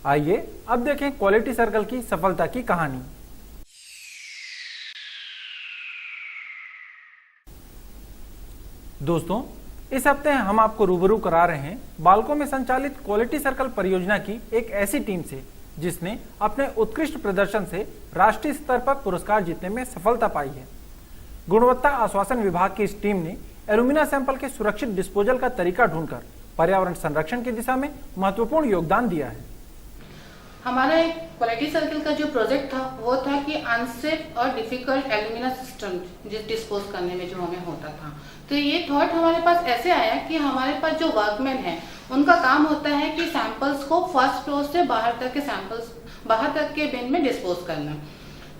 आइए अब देखें क्वालिटी सर्कल की सफलता की कहानी। दोस्तों, इस हफ्ते हम आपको रूबरू करा रहे हैं बालकों में संचालित क्वालिटी सर्कल परियोजना की एक ऐसी टीम से जिसने अपने उत्कृष्ट प्रदर्शन से राष्ट्रीय स्तर पर पुरस्कार जीतने में सफलता पाई है। गुणवत्ता आश्वासन विभाग की इस टीम ने एल्यूमिना सैंपल के सुरक्षित डिस्पोजल का तरीका ढूंढकर पर्यावरण संरक्षण की दिशा में महत्वपूर्ण योगदान दिया है। हमारा एक क्वालिटी सर्कल का जो प्रोजेक्ट था वो था कि अनसेफ और डिफिकल्ट एल्यूमिना सिस्टम डिस्पोज करने में जो हमें होता था, तो ये थॉट हमारे पास ऐसे आया कि हमारे पास जो वर्कमैन है उनका काम होता है कि सैंपल्स को फर्स्ट फ्लोर से बाहर तक के बिन में डिस्पोज करना।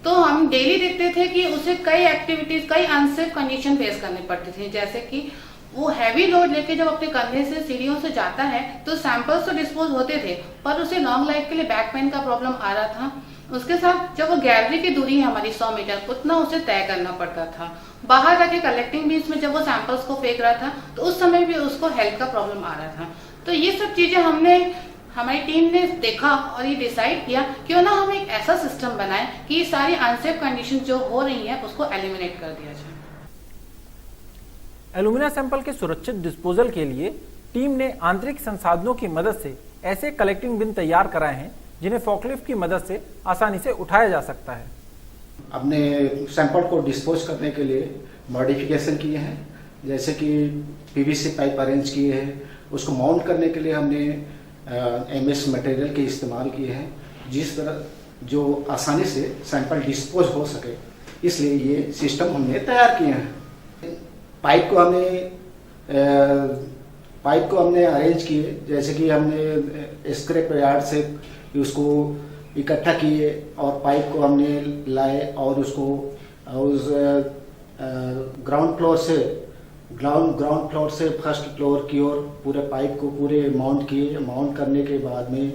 तो हम डेली देखते थे कि उसे कई अनसेफ कंडीशन फेस करने पड़ती थी, जैसे कि वो हैवी लोड लेके जब अपने कंधे से सीढ़ियों से जाता है तो सैंपल्स तो डिस्पोज होते थे, पर उसे लॉन्ग लाइफ के लिए बैक पेन का प्रॉब्लम आ रहा था। उसके साथ जब वो गैलरी की दूरी है हमारी 100 मीटर, उतना उसे तय करना पड़ता था। बाहर जाके कलेक्टिंग बीन्स में जब वो सैंपल्स को फेंक रहा था तो उस समय भी उसको हेल्थ का प्रॉब्लम आ रहा था। तो ये सब चीजें हमारी टीम ने देखा और ये डिसाइड किया क्यों ना हम एक ऐसा सिस्टम बनाएं कि ये सारी अनसेफ कंडीशन जो हो रही है उसको एलिमिनेट कर दिया जाए। एल्यूमिना सैंपल के सुरक्षित डिस्पोजल के लिए टीम ने आंतरिक संसाधनों की मदद से ऐसे कलेक्टिंग बिन तैयार कराए हैं जिन्हें फॉकलिफ्ट की मदद से आसानी से उठाया जा सकता है। अपने सैंपल को डिस्पोज करने के लिए मॉडिफिकेशन किए हैं, जैसे कि पीवीसी पाइप अरेंज किए हैं। उसको माउंट करने के लिए हमने एमएस मटेरियल के इस्तेमाल किए हैं, जिस तरह जो आसानी से सैंपल डिस्पोज हो सके, इसलिए ये सिस्टम हमने तैयार किए हैं। पाइप को हमने अरेंज किए, जैसे कि हमने स्क्रैप यार्ड से उसको इकट्ठा किए और पाइप को हमने लाए और उसको उस ग्राउंड फ्लोर से फर्स्ट फ्लोर की ओर पूरे पाइप को पूरे माउंट किए। माउंट करने के बाद में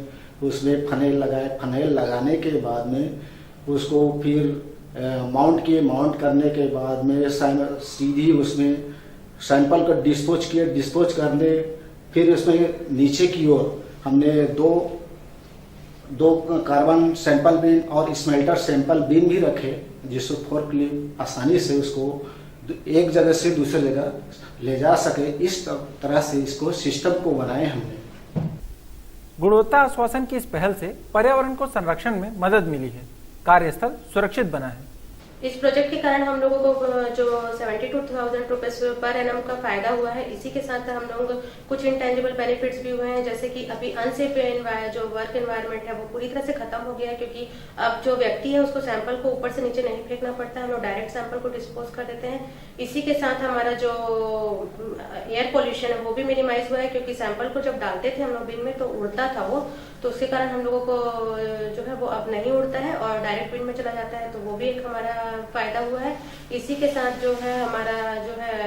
उसमें फनेल लगाए। फनेल लगाने के बाद में उसको फिर माउंट किए। माउंट करने के बाद में सीधी उसमें सैंपल को डिस्पोज किए। डिस्पोज करने फिर उसमें नीचे की ओर हमने दो कार्बन सैंपल बिन और स्मेल्टर सैंपल बिन भी रखे, जिसको फोर्कलिफ्ट आसानी से उसको एक जगह से दूसरी जगह ले जा सके। इस तरह से इसको सिस्टम को बनाए हमने। गुणवत्ता आश्वासन की इस पहल से पर्यावरण को संरक्षण में मदद मिली है, कार्यस्थल सुरक्षित बना है। इस प्रोजेक्ट के कारण हम लोगों को जो 72,000 रुपीज पर एनम का फायदा हुआ है, इसी के साथ हम लोग कुछ इंटेंजिबल बेनिफिट्स भी हुए हैं, जैसे कि अभी अनसेफ जो वर्क एनवायरनमेंट है वो पूरी तरह से खत्म हो गया है, क्योंकि अब जो व्यक्ति है उसको सैंपल को ऊपर से नीचे नहीं फेंकना पड़ता है, हम लोग डायरेक्ट सैंपल को डिस्पोज कर देते हैं। इसी के साथ हमारा जो एयर पोल्यूशन है वो भी मिनिमाइज हुआ है, क्योंकि सैंपल को जब डालते थे हम लोग बिन में तो उड़ता था वो, तो उसके कारण हम लोगों को जो है वो अब नहीं उड़ता है और डायरेक्ट बिन में चला जाता है, तो वो भी एक हमारा फायदा हुआ है। इसी के साथ जो है हमारा जो है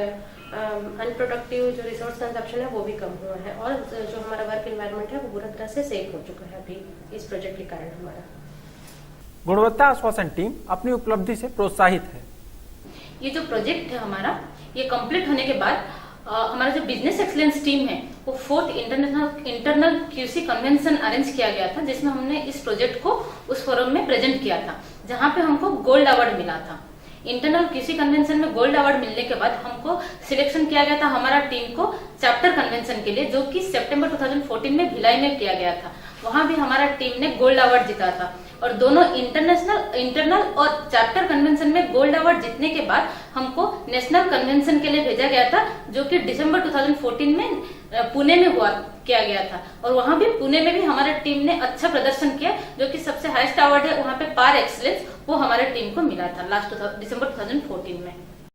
अनप्रोडक्टिव जो रिसोर्स कंजप्शन है वो भी कम हुआ है और जो हमारा वर्क एनवायरनमेंट है वो पूरा तरह से सेफ हो चुका है अभी इस प्रोजेक्ट के कारण हमारा। गुणवत्ता आश्वासन टीम अपनी उपलब्धि से प्रोत्साहित है। ये जो प्रोजेक्ट है हमारा, ये कंप्लीट होने के बाद हमारा जो बिजनेस एक्सीलेंस टीम है वो 4th internal QC convention arrange किया गया था, जिसमें हमने इस प्रोजेक्ट को उस फोरम में प्रेजेंट किया था, जहां पे हमको गोल्ड अवार्ड मिला था। इंटरनल क्यूसी कन्वेंशन में गोल्ड अवार्ड मिलने के बाद हमको सिलेक्शन किया गया था हमारा टीम को चैप्टर कन्वेंशन के लिए, जो कि सितंबर 2014 में भिलाई में किया गया था। वहां भी हमारा टीम ने गोल्ड अवार्ड जीता था और दोनों इंटरनल और चैप्टर कन्वेंशन में गोल्ड अवार्ड जीतने के बाद हमको नेशनल कन्वेंशन के लिए भेजा गया था, जो कि दिसंबर 2014 में पुणे में किया गया था। और वहां भी पुणे में भी हमारे टीम ने अच्छा प्रदर्शन किया, जो कि सबसे हाईएस्ट अवार्ड है वहां पे पार एक्सीलेंस, वो हमारे टीम को मिला था दिसंबर 2014 में।